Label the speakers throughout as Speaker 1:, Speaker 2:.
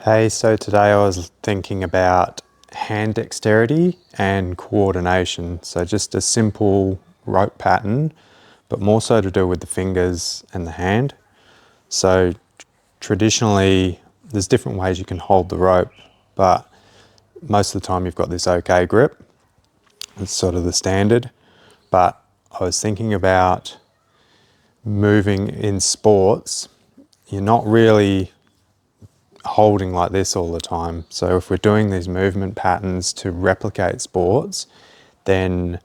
Speaker 1: Hey, so today I was thinking about hand dexterity and coordination. So just a simple rope pattern, but more so to do with the fingers and the hand. So traditionally, there's different ways you can hold the rope, but most of the time you've got this OK grip. It's sort of the standard. But I was thinking about moving in sports. You're not really holding like this all the time. So if we're doing these movement patterns to replicate sports, then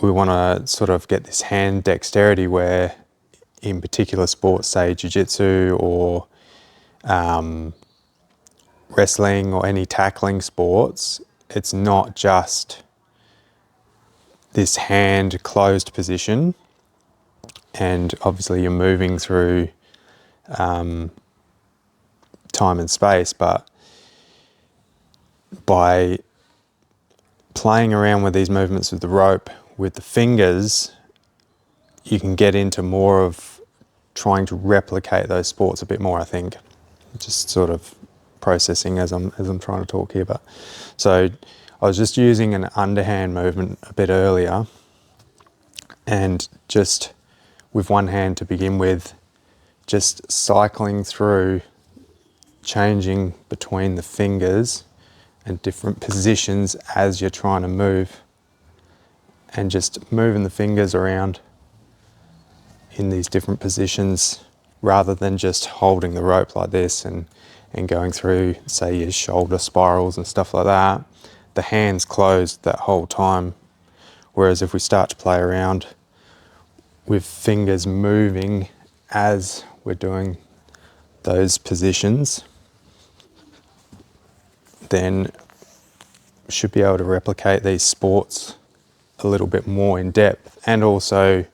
Speaker 1: we want to sort of get this hand dexterity where in particular sports, say jiu-jitsu or wrestling or any tackling sports, it's not just this hand closed position, and obviously you're moving through time and space, but by playing around with these movements with the rope, with the fingers, you can get into more of trying to replicate those sports a bit more, I think. Just sort of processing as I'm trying to talk here. But so I was just using an underhand movement a bit earlier, and just with one hand to begin with, just cycling through, changing between the fingers and different positions as you're trying to move, and just moving the fingers around in these different positions rather than just holding the rope like this and going through, say, your shoulder spirals and stuff like that. The hand's closed that whole time. Whereas if we start to play around with fingers moving as we're doing those positions, then we should be able to replicate these sports a little bit more in depth, and also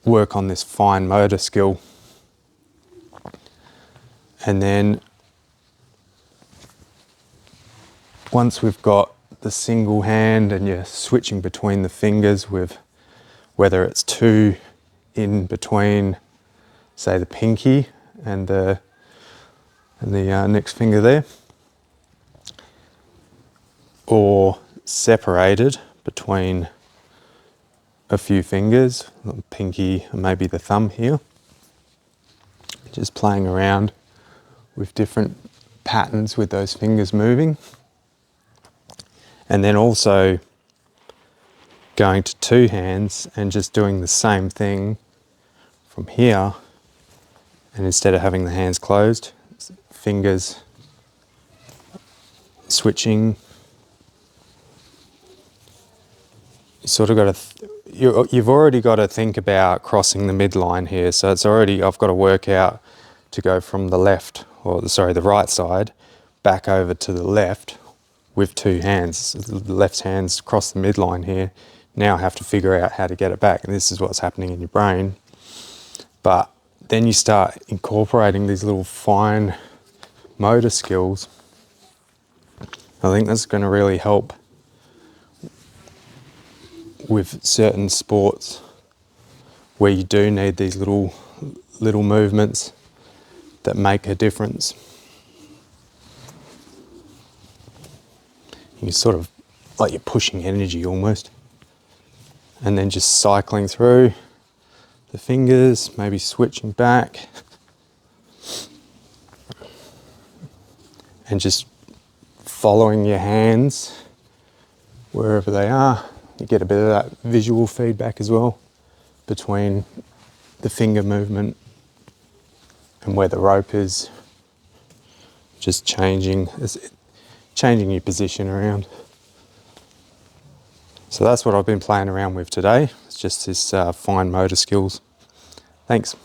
Speaker 1: work on this fine motor skill. And then once we've got the single hand and you're switching between the fingers, with whether it's two in between, say, the pinky and the next finger there, or separated between a few fingers, pinky and maybe the thumb here, just playing around with different patterns with those fingers moving. And then also going to two hands and just doing the same thing from here, and instead of having the hands closed, fingers switching. You sort of got to, you've already got to think about crossing the midline here. So it's already, I've got to work out to go from the left, or sorry, the right side, back over to the left with two hands. So the left hand's crossed the midline here. Now I have to figure out how to get it back. And this is what's happening in your brain. But then you start incorporating these little fine motor skills. I think that's going to really help with certain sports where you do need these little movements that make a difference. You sort of like you're pushing energy almost, and then just cycling through the fingers, maybe switching back, and just following your hands wherever they are. You get a bit of that visual feedback as well between the finger movement and where the rope is, just changing your position around. So that's what I've been playing around with today. It's just this fine motor skills. Thanks.